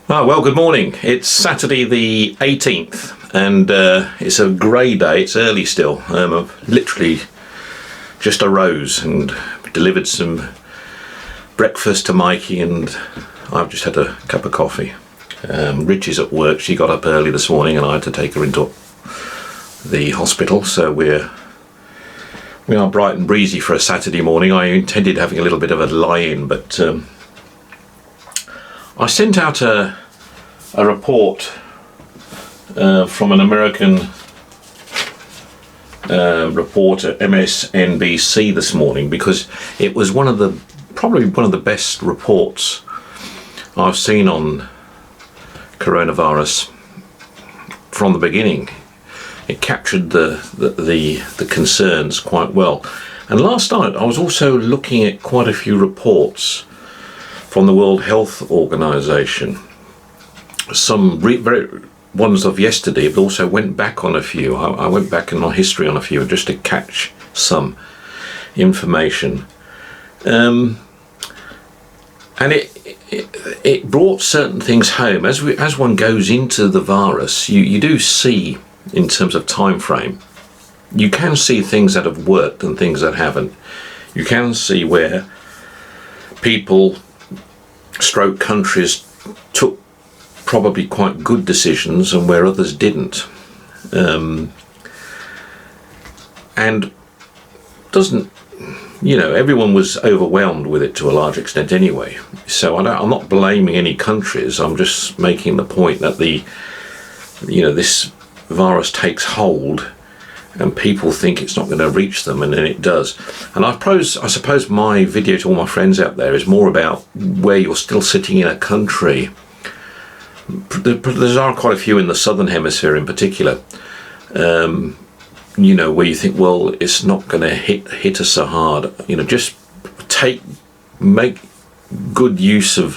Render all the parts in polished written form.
Well, good morning. It's Saturday the 18th, and it's a grey day. It's early still. I've literally just arose and delivered some breakfast to Mikey, and I've just had a cup of coffee. Richie's at work. She got up early this morning, and I had to take her into the hospital. So we are bright and breezy for a Saturday morning. I intended having a little bit of a lie-in, but I sent out a report from an American reporter, MSNBC, this morning, because it was probably one of the best reports I've seen on coronavirus from the beginning. It captured the concerns quite well. And last night I was also looking at quite a few reports from the World Health Organization, some very ones of yesterday, but also went back on a few. I went back in my history on a few just to catch some information, and it brought certain things home. As one goes into the virus, you do see, in terms of time frame, you can see things that have worked and things that haven't. You can see where people stroke countries took probably quite good decisions and where others didn't, and doesn't, everyone was overwhelmed with it to a large extent anyway. So I'm not blaming any countries. I'm just making the point that this virus takes hold and people think it's not going to reach them, and then it does. And I suppose my video to all my friends out there is more about where you're still sitting in a country. There are quite a few in the southern hemisphere in particular, where you think, well, it's not going to hit us so hard. Just make good use of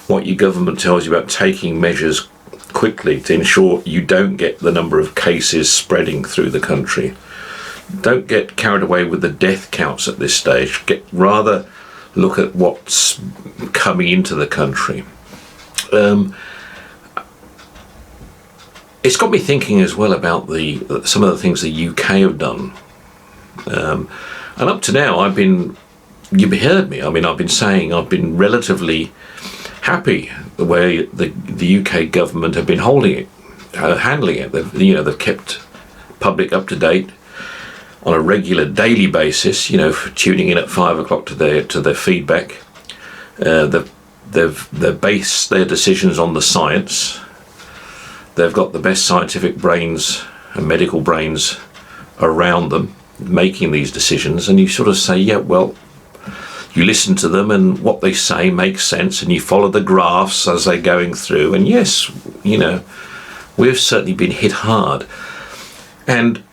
what your government tells you about taking measures quickly to ensure you don't get the number of cases spreading through the country. Don't get carried away with the death counts at this stage. Rather look at what's coming into the country. It's got me thinking as well about some of the things the UK have done. And up to now, you've heard me. I've been saying I've been relatively happy the way the UK government have been handling it. They've kept public up to date on a regular daily basis. Tuning in at 5 o'clock to their feedback. They've based their decisions on the science. They've got the best scientific brains and medical brains around them making these decisions, and you sort of say, yeah, well, you listen to them and what they say makes sense, and you follow the graphs as they're going through. And yes, we've certainly been hit hard, and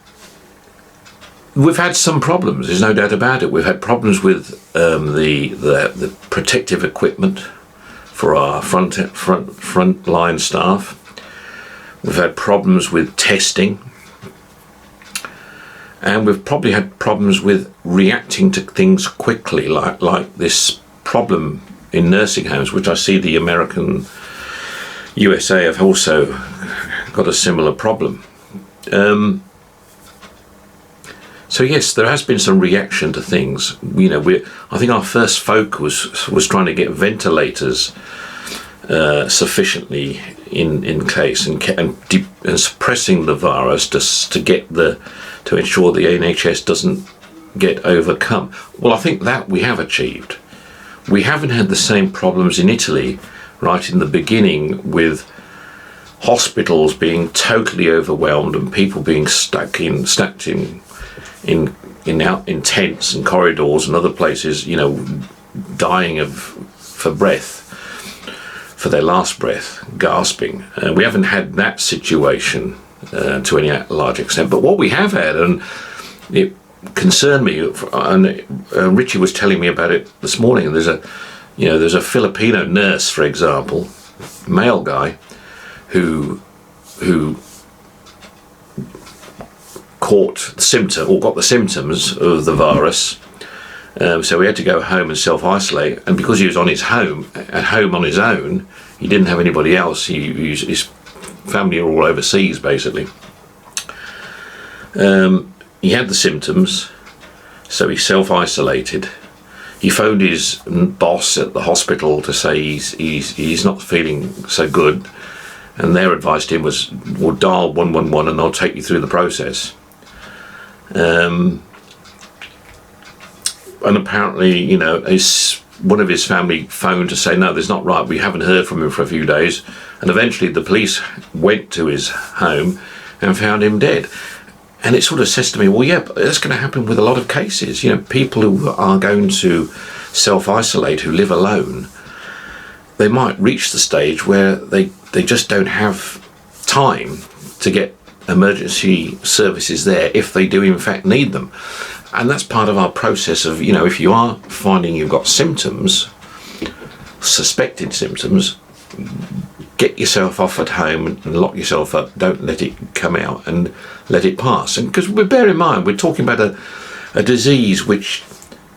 we've had some problems. There's no doubt about it. We've had problems with the protective equipment for our front line staff. We've had problems with testing, and we've probably had problems with reacting to things quickly, like this problem in nursing homes, which I see the American USA have also got a similar problem. So yes, there has been some reaction to things. I think our first focus was trying to get ventilators sufficiently in place and suppressing the virus to ensure the NHS doesn't get overcome. Well, I think that we have achieved. We haven't had the same problems in Italy right in the beginning, with hospitals being totally overwhelmed and people being stuck in tents and corridors and other places, dying for breath, for their last breath, gasping. We haven't had that situation to any large extent. But what we have had, and it concerned me, and Richie was telling me about it this morning. There's a Filipino nurse, for example, male guy, who got the symptoms of the virus, So he had to go home and self-isolate, and because he was at home on his own, he didn't have anybody else. His family are all overseas, basically. He had the symptoms, so he self-isolated. He phoned his boss at the hospital to say he's not feeling so good, and their advice to him was, well, dial 111 and they'll take you through the process. And apparently, one of his family phoned to say, no, that's not right, we haven't heard from him for a few days. And eventually the police went to his home and found him dead. And it sort of says to me, well, yeah, but that's going to happen with a lot of cases. People who are going to self-isolate, who live alone, they might reach the stage where they just don't have time to get emergency services there if they do in fact need them. And that's part of our process of, if you are finding you've got symptoms, suspected symptoms, get yourself off at home and lock yourself up. Don't let it come out and let it pass. And because bear in mind, we're talking about a disease which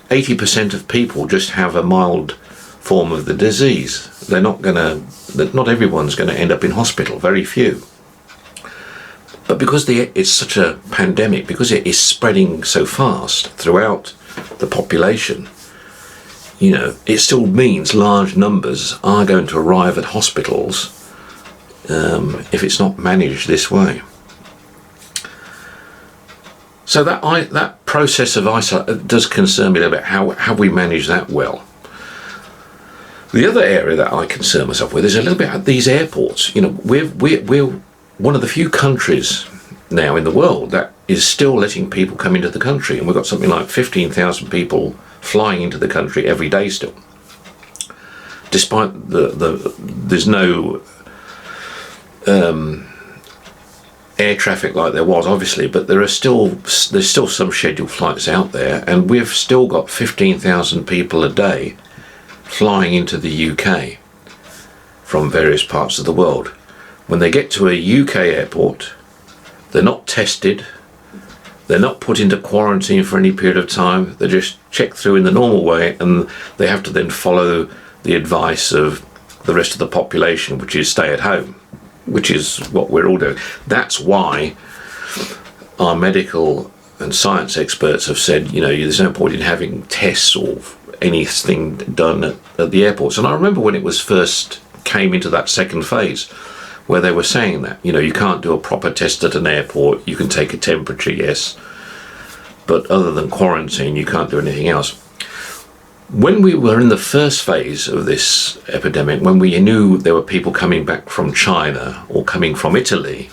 80% of people just have a mild form of the disease. Not everyone's going to end up in hospital, very few. But because it's such a pandemic, because it is spreading so fast throughout the population, it still means large numbers are going to arrive at hospitals if it's not managed this way. So that process of isolation does concern me a little bit. How have we managed that well? The other area that I concern myself with is a little bit at these airports. We're one of the few countries now in the world that is still letting people come into the country, and we've got something like 15,000 people flying into the country every day still. Despite there's no air traffic like there was, obviously, but there's still some scheduled flights out there, and we've still got 15,000 people a day flying into the UK from various parts of the world. When they get to a UK airport, they're not tested, they're not put into quarantine for any period of time, they're just checked through in the normal way, and they have to then follow the advice of the rest of the population, which is stay at home, which is what we're all doing. That's why our medical and science experts have said, there's no point in having tests or anything done at the airports. And I remember when it was first came into that second phase, where they were saying that, you can't do a proper test at an airport. You can take a temperature, yes, but other than quarantine, you can't do anything else. When we were in the first phase of this epidemic, when we knew there were people coming back from China or coming from Italy,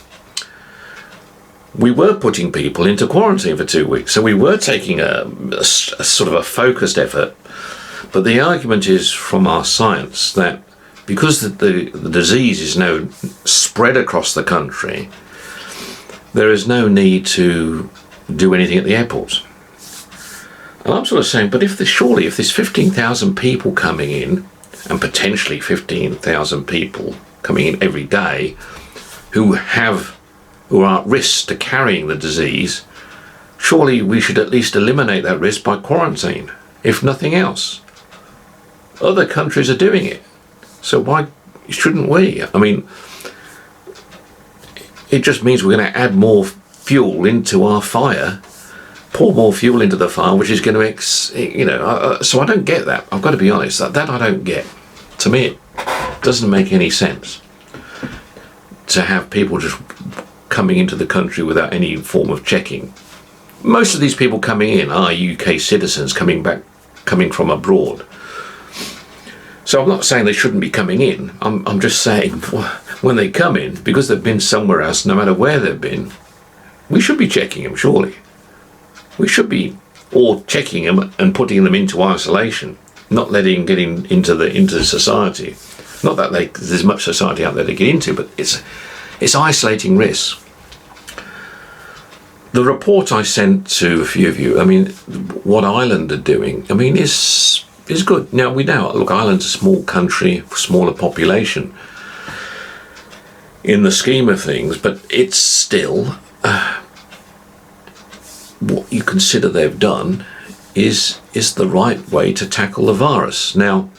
we were putting people into quarantine for 2 weeks. So we were taking a sort of a focused effort. But the argument is from our science that because the disease is now spread across the country, there is no need to do anything at the airports. And I'm sort of saying, but if there's 15,000 people coming in, and potentially 15,000 people coming in every day who are at risk to carrying the disease, surely we should at least eliminate that risk by quarantine, if nothing else. Other countries are doing it. So why shouldn't we? I mean, it just means we're going to add more fuel into our fire, pour more fuel into the fire, which is going to, so I don't get that. I've got to be honest, that I don't get. To me, it doesn't make any sense to have people just coming into the country without any form of checking. Most of these people coming in are UK citizens coming from abroad. So I'm not saying they shouldn't be coming in. I'm just saying when they come in, because they've been somewhere else, no matter where they've been, we should be checking them, surely. We should be all checking them and putting them into isolation, not letting getting into society. Not that there's much society out there to get into, but it's isolating risks. The report I sent to a few of you, what Ireland are doing, is good. Now, we know, look, Ireland's a small country, smaller population in the scheme of things, but it's still, what you consider they've done is the right way to tackle the virus. Now,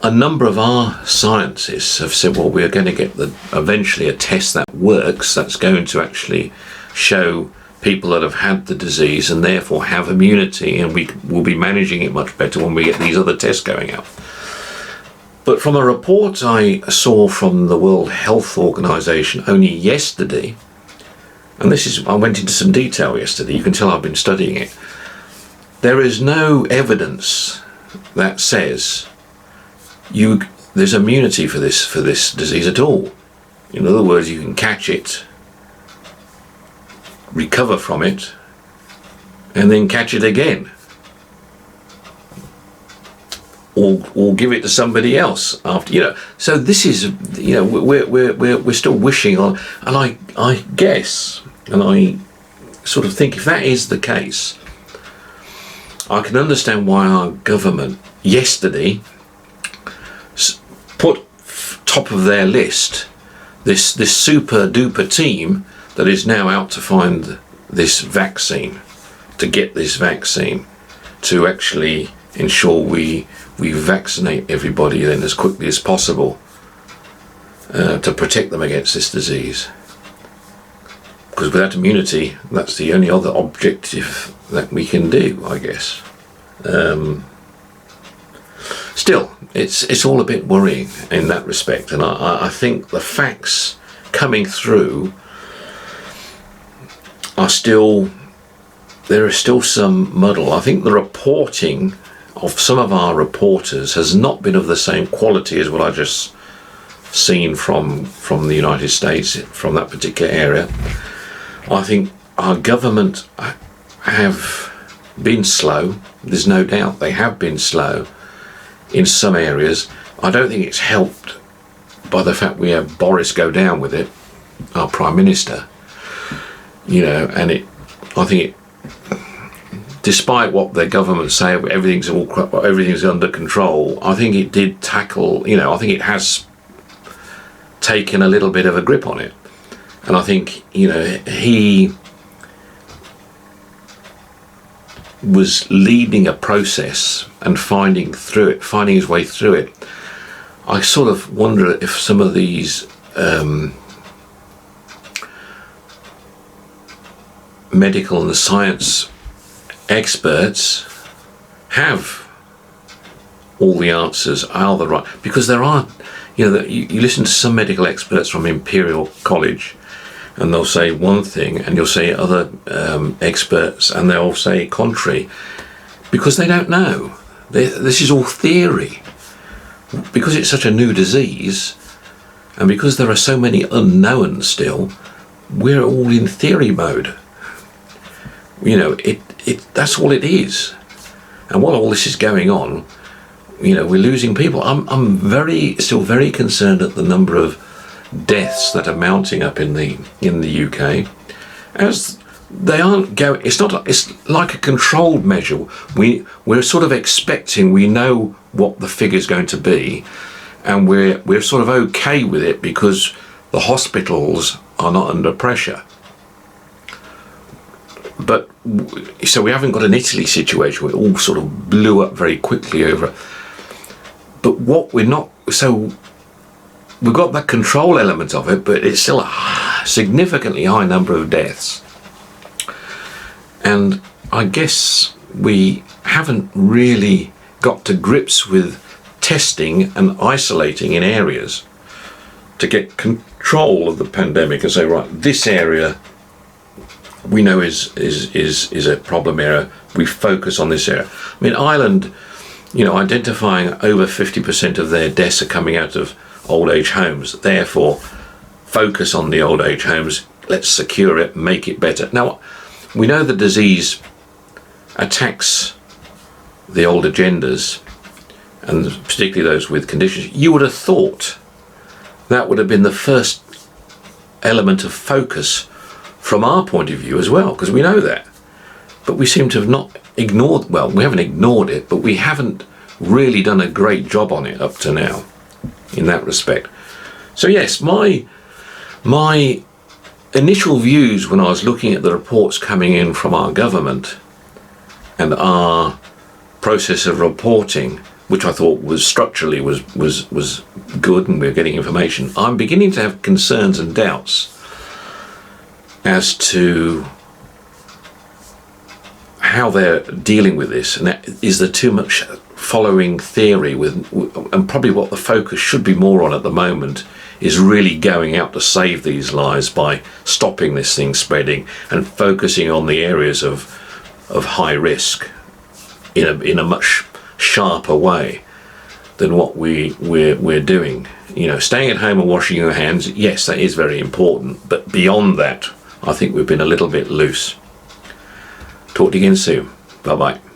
a number of our scientists have said, well, we're going to get eventually a test that works, that's going to actually show people that have had the disease and therefore have immunity, and we will be managing it much better when we get these other tests going out. But from a report I saw from the World Health Organization only yesterday, and I went into some detail yesterday, you can tell I've been studying it, there is no evidence that says there's immunity for this disease at all. In other words, you can catch it, recover from it, and then catch it again, or give it to somebody else after. So this is, we're still wishing on, and I guess, and I sort of think if that is the case, I can understand why our government yesterday put top of their list this super duper team that is now out to find this vaccine, to get this vaccine, to actually ensure we vaccinate everybody then as quickly as possible to protect them against this disease. Because without immunity, that's the only other objective that we can do, I guess. Still, it's all a bit worrying in that respect, and I think the facts coming through there is still some muddle. I think the reporting of some of our reporters has not been of the same quality as what I just seen from the United States, from that particular area. I think our government have been slow. There's no doubt they have been slow in some areas. I don't think it's helped by the fact we have Boris go down with it, our Prime Minister. And I think despite what their government say, everything's under control, I think it did tackle, I think it has taken a little bit of a grip on it. And I think, he was leading a process and finding his way through it. I sort of wonder if some of these medical and science experts have all the answers, are the right, because there are, you listen to some medical experts from Imperial College and they'll say one thing, and you'll say other experts and they'll say contrary, because they don't know. This is all theory. Because it's such a new disease, and because there are so many unknowns still, we're all in theory mode. That's all it is. And while all this is going on, we're losing people. I'm still very concerned at the number of deaths that are mounting up in the UK, as they aren't going. It's like a controlled measure. We're sort of expecting. We know what the figure's going to be, and we're sort of okay with it because the hospitals are not under pressure. But so we haven't got an Italy situation where it all sort of blew up very quickly over. But what we're not, so we've got that control element of it, but it's still a significantly high number of deaths. And I guess we haven't really got to grips with testing and isolating in areas to get control of the pandemic and say, right, this area we know is a problem area. We focus on this area. I mean, Ireland, identifying over 50% of their deaths are coming out of old age homes. Therefore, focus on the old age homes. Let's secure it, make it better. Now, we know the disease attacks the old agendas, and particularly those with conditions. You would have thought that would have been the first element of focus from our point of view as well, because we know that. But we seem to have not ignored, well, we haven't ignored it, but we haven't really done a great job on it up to now in that respect. So yes, my initial views when I was looking at the reports coming in from our government and our process of reporting, which I thought was structurally was good and we were getting information, I'm beginning to have concerns and doubts as to how they're dealing with this. And is there too much following theory and probably what the focus should be more on at the moment is really going out to save these lives by stopping this thing spreading and focusing on the areas of high risk in a much sharper way than what we're doing. Staying at home and washing your hands, yes, that is very important, but beyond that, I think we've been a little bit loose. Talk to you again soon. Bye bye.